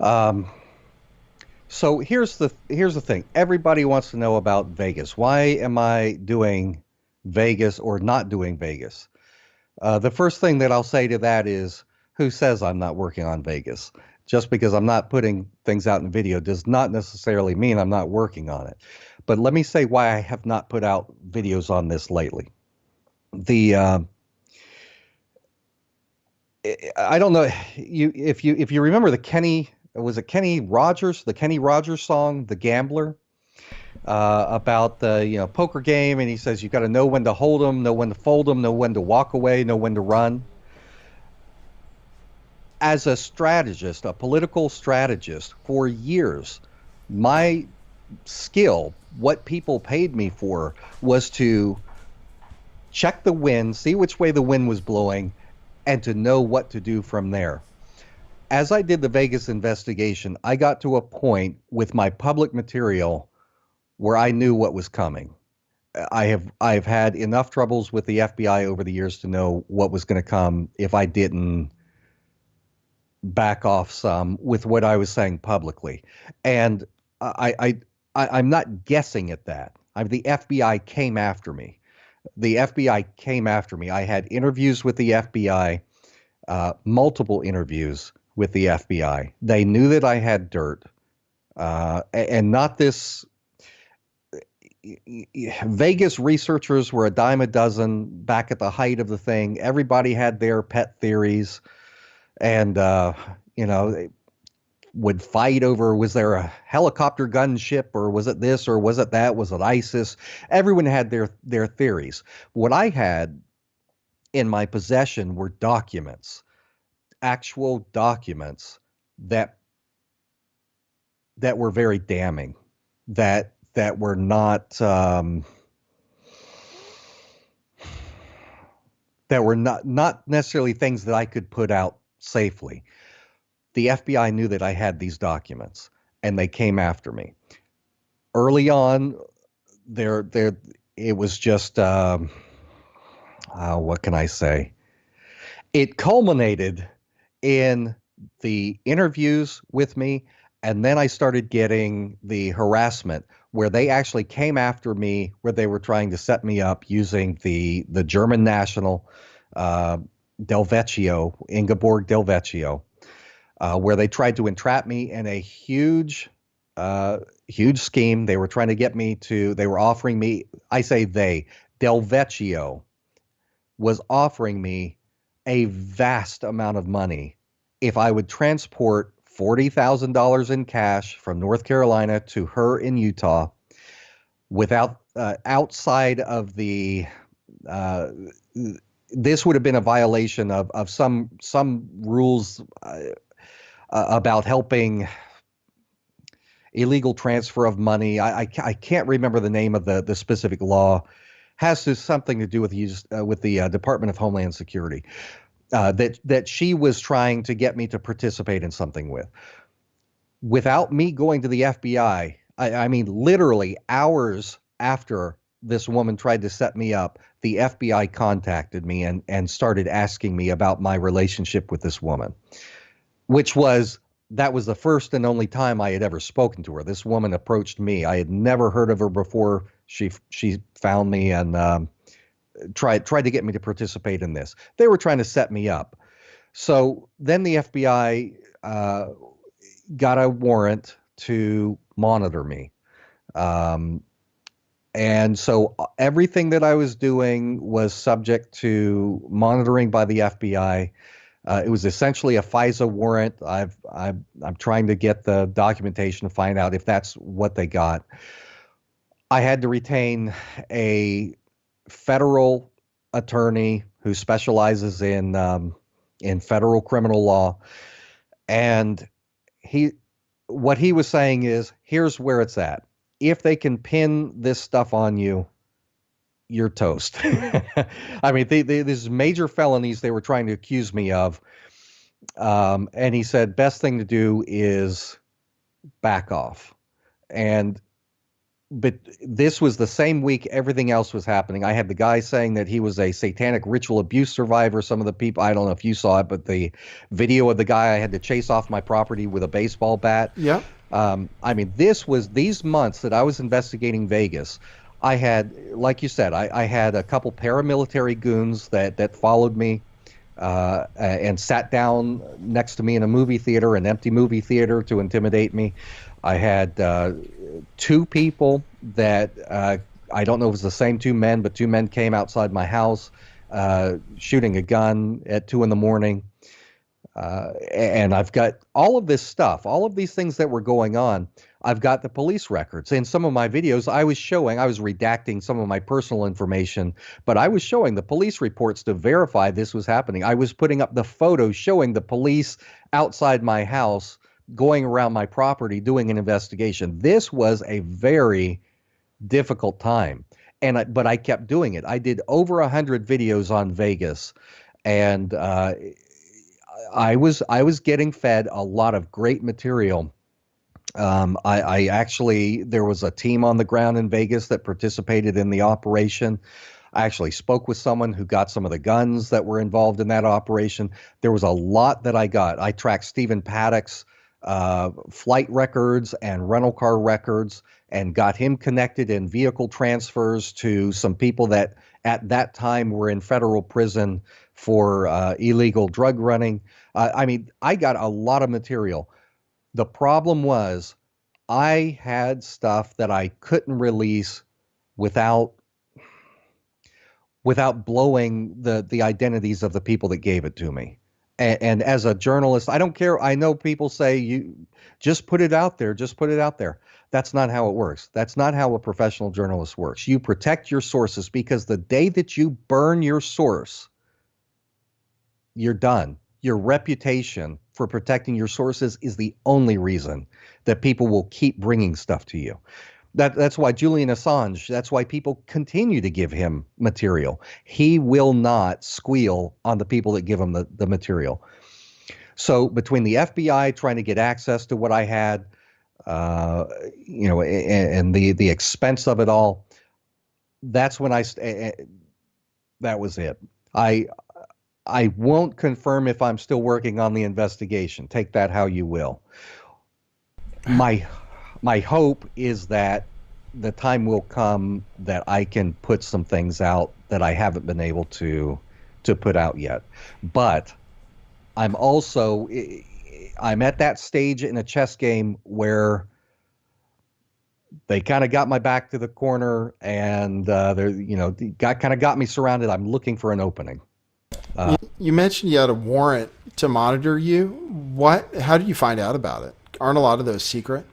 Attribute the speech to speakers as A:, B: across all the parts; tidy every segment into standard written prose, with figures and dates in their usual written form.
A: Um, so here's the thing. Everybody wants to know about Vegas. Why am I doing Vegas or not doing Vegas? The first thing that I'll say to that is, who says I'm not working on Vegas? Just because I'm not putting things out in video does not necessarily mean I'm not working on it. But let me say why I have not put out videos on this lately. The I don't know if you remember the Kenny, was it Kenny Rogers, the Kenny Rogers song, The Gambler, about the poker game, and he says you got to know when to hold them, know when to fold them, know when to walk away, know when to run. As a strategist, a political strategist, for years, my skill, what people paid me for, was to check the wind, see which way the wind was blowing, and to know what to do from there. As I did the Vegas investigation, I got to a point with my public material where I knew what was coming. I've had enough troubles with the FBI over the years to know what was going to come if I didn't back off some with what I was saying publicly. And I'm not guessing at that. The FBI came after me. The FBI came after me. I had interviews with the FBI, multiple interviews with the FBI. They knew that I had dirt, and not this. Vegas researchers were a dime a dozen back at the height of the thing. Everybody had their pet theories, and they would fight over, was there a helicopter gunship, or was it this, or was it that, was it ISIS? Everyone had their theories. What I had in my possession were documents, actual documents that were very damning, that were not necessarily things that I could put out safely. The FBI knew that I had these documents, and they came after me. Early on, there it was just what can I say? It culminated in the interviews with me, and then I started getting the harassment where they actually came after me, where they were trying to set me up using the German national, uh, Del Vecchio, Ingeborg Del Vecchio, where they tried to entrap me in a huge scheme. They were trying to get me to. They were offering me. I say they. Del Vecchio was offering me a vast amount of money if I would transport $40,000 in cash from North Carolina to her in Utah without outside of the. This would have been a violation of some rules about helping illegal transfer of money. I can't remember the name of the specific law. Has to something to do with the Department of Homeland Security, that she was trying to get me to participate in something with. Without me going to the FBI, I mean, literally hours after this woman tried to set me up, the FBI contacted me and started asking me about my relationship with this woman, which was that was the first and only time I had ever spoken to her. This woman approached me. I had never heard of her before. She found me and tried to get me to participate in this. They were trying to set me up. So then the FBI got a warrant to monitor me. And so everything that I was doing was subject to monitoring by the FBI. It was essentially a FISA warrant. I'm trying to get the documentation to find out if that's what they got. I had to retain a federal attorney who specializes in federal criminal law, and what he was saying is, here's where it's at. If they can pin this stuff on you, you're toast. I mean, these major felonies they were trying to accuse me of, and he said best thing to do is back off. And but this was the same week everything else was happening. I had the guy saying that he was a satanic ritual abuse survivor. Some of the people, I don't know if you saw it, but the video of the guy I had to chase off my property with a baseball bat.
B: Yeah.
A: I mean, this was these months that I was investigating Vegas. I had, like you said, I had a couple paramilitary goons that followed me and sat down next to me in a movie theater, an empty movie theater, to intimidate me. I had two people that I don't know if it was the same two men, but two men came outside my house shooting a gun at 2 a.m. And I've got all of this stuff, all of these things that were going on. I've got the police records. In some of my videos, I was redacting some of my personal information, but I was showing the police reports to verify this was happening. I was putting up the photos showing the police outside my house going around my property doing an investigation. This was a very difficult time, but I kept doing it. I did over 100 videos on Vegas, and I was getting fed a lot of great material. I actually, there was a team on the ground in Vegas that participated in the operation. I actually spoke with someone who got some of the guns that were involved in that operation. There was a lot that I got. I tracked Stephen Paddock's flight records and rental car records and got him connected in vehicle transfers to some people that at that time were in federal prison for illegal drug running. I mean, I got a lot of material. The problem was I had stuff that I couldn't release without blowing the identities of the people that gave it to me. And as a journalist, I don't care. I know people say you just put it out there, just put it out there. That's not how it works. That's not how a professional journalist works. You protect your sources, because the day that you burn your source, you're done. Your reputation for protecting your sources is the only reason that people will keep bringing stuff to you. That's why Julian Assange, that's why people continue to give him material. He will not squeal on the people that give him the material. So between the FBI trying to get access to what I had, and the expense of it all, that's when that was it. I won't confirm if I'm still working on the investigation. Take that how you will. My hope is that the time will come that I can put some things out that I haven't been able to put out yet. But I'm at that stage in a chess game where they kind of got my back to the corner, and got me surrounded. I'm looking for an opening.
B: You mentioned you had a warrant to monitor you. How did you find out about it? Aren't a lot of those secret?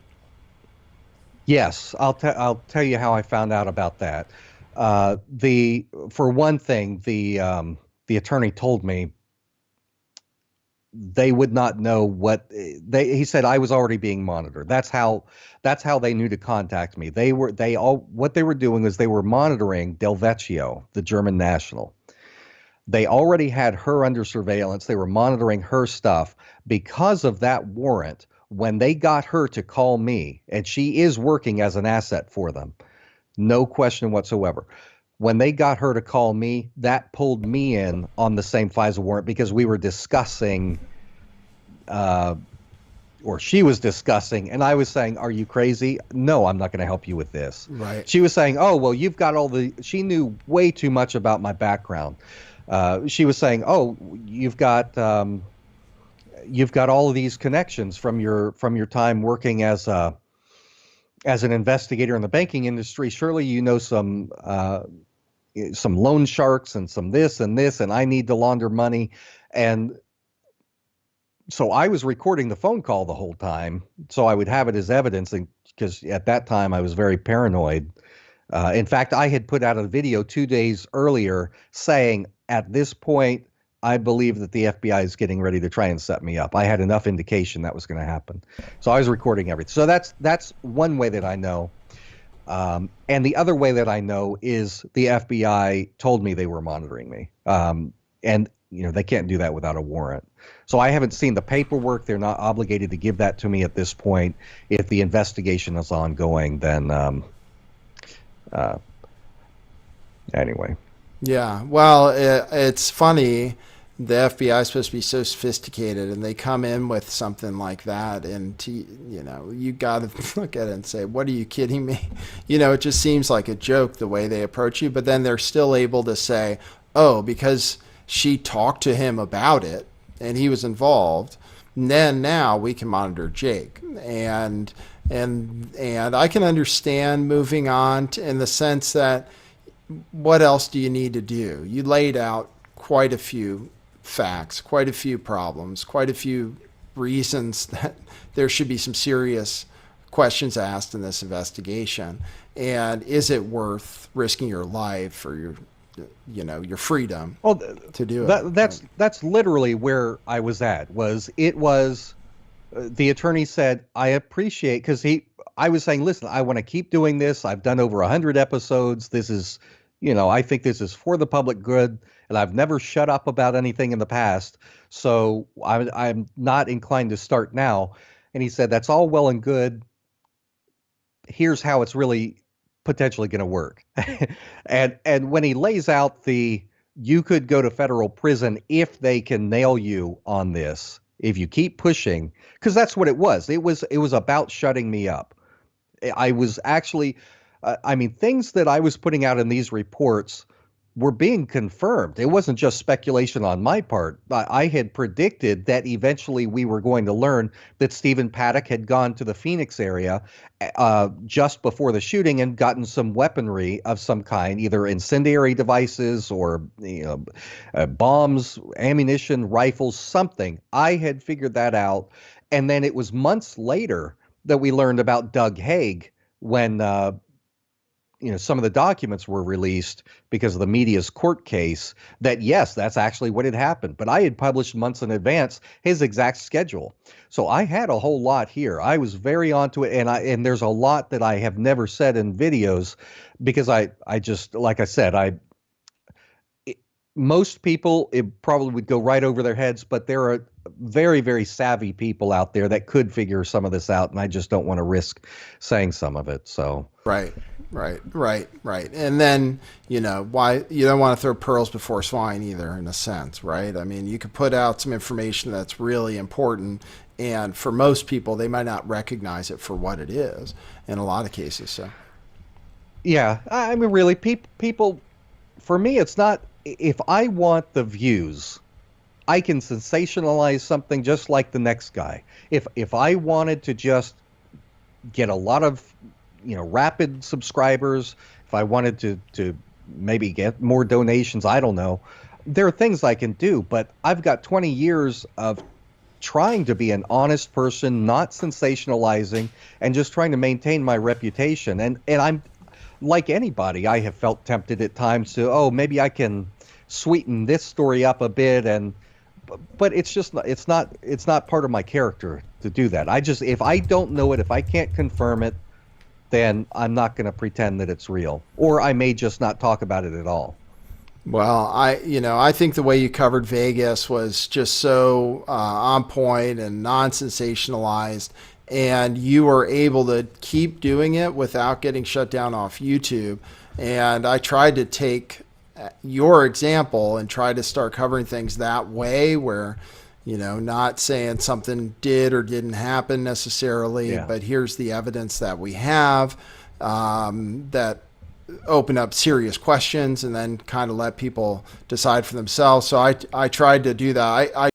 A: Yes, I'll tell you how I found out about that. For one thing, the attorney told me they would not know he said I was already being monitored. That's how they knew to contact me. What they were doing was they were monitoring Del Vecchio, the German national. They already had her under surveillance. They were monitoring her stuff. Because of that warrant, when they got her to call me, and she is working as an asset for them, no question whatsoever. When they got her to call me, that pulled me in on the same FISA warrant, because we were discussing, or she was discussing, and I was saying, are you crazy? No, I'm not going to help you with this.
B: Right.
A: She was saying, oh, well, you've got she knew way too much about my background. She was saying, oh, you've got all of these connections from your time working as an investigator in the banking industry. Surely you know some loan sharks and some this, and I need to launder money. And so I was recording the phone call the whole time, so I would have it as evidence, because at that time I was very paranoid. In fact, I had put out a video 2 days earlier saying, at this point, I believe that the FBI is getting ready to try and set me up. I had enough indication that was going to happen. So I was recording everything. So that's one way that I know. And the other way that I know is the FBI told me they were monitoring me. And they can't do that without a warrant. So I haven't seen the paperwork. They're not obligated to give that to me at this point. If the investigation is ongoing, then Uh, anyway.
B: Yeah. Well, it's funny. The FBI is supposed to be so sophisticated, and they come in with something like that, and you got to look at it and say, "What, are you kidding me?" It just seems like a joke the way they approach you. But then they're still able to say, "Oh, because she talked to him about it, and he was involved. And then now we can monitor Jake." And I can understand moving on in the sense that, what else do you need to do? You laid out quite a few facts, quite a few problems, quite a few reasons that there should be some serious questions asked in this investigation. And is it worth risking your life or your freedom to do it?
A: That's literally where I was at. The attorney said, I appreciate, because I was saying, listen, I want to keep doing this. I've done over 100 episodes. This is, I think this is for the public good, and I've never shut up about anything in the past. So I'm not inclined to start now. And he said, that's all well and good. Here's how it's really potentially going to work. and when he lays out you could go to federal prison if they can nail you on this, if you keep pushing, because that's what it was. It was about shutting me up. I was actually, things that I was putting out in these reports were being confirmed. It wasn't just speculation on my part. I had predicted that eventually we were going to learn that Stephen Paddock had gone to the Phoenix area just before the shooting and gotten some weaponry of some kind, either incendiary devices or bombs, ammunition, rifles, something. I had figured that out. And then it was months later that we learned about Doug Haig when some of the documents were released because of the media's court case, that yes, that's actually what had happened. But I had published months in advance his exact schedule. So I had a whole lot here. I was very onto it. And there's a lot that I have never said in videos because I just, like I said, most people, it probably would go right over their heads, but there are very, very savvy people out there that could figure some of this out. And I just don't want to risk saying some of it. So.
B: Right. And then, why you don't want to throw pearls before swine either, in a sense, right? I mean, you could put out some information that's really important, and for most people, they might not recognize it for what it is in a lot of cases. So,
A: yeah, I mean, really, people, for me, it's not, if I want the views, I can sensationalize something just like the next guy. If I wanted to just get a lot of rapid subscribers, if I wanted to maybe get more donations, I don't know. There are things I can do, but I've got 20 years of trying to be an honest person, not sensationalizing, and just trying to maintain my reputation. And I'm like anybody, I have felt tempted at times to, maybe I can sweeten this story up a bit, but it's just it's not part of my character to do that. If I don't know it, if I can't confirm it, then I'm not going to pretend that it's real, or I may just not talk about it at all.
B: Well, I think the way you covered Vegas was just so on point and non-sensationalized, and you were able to keep doing it without getting shut down off YouTube. And I tried to take your example and try to start covering things that way, where not saying something did or didn't happen necessarily, but here's the evidence that we have that open up serious questions, and then kind of let people decide for themselves. So I tried to do that. I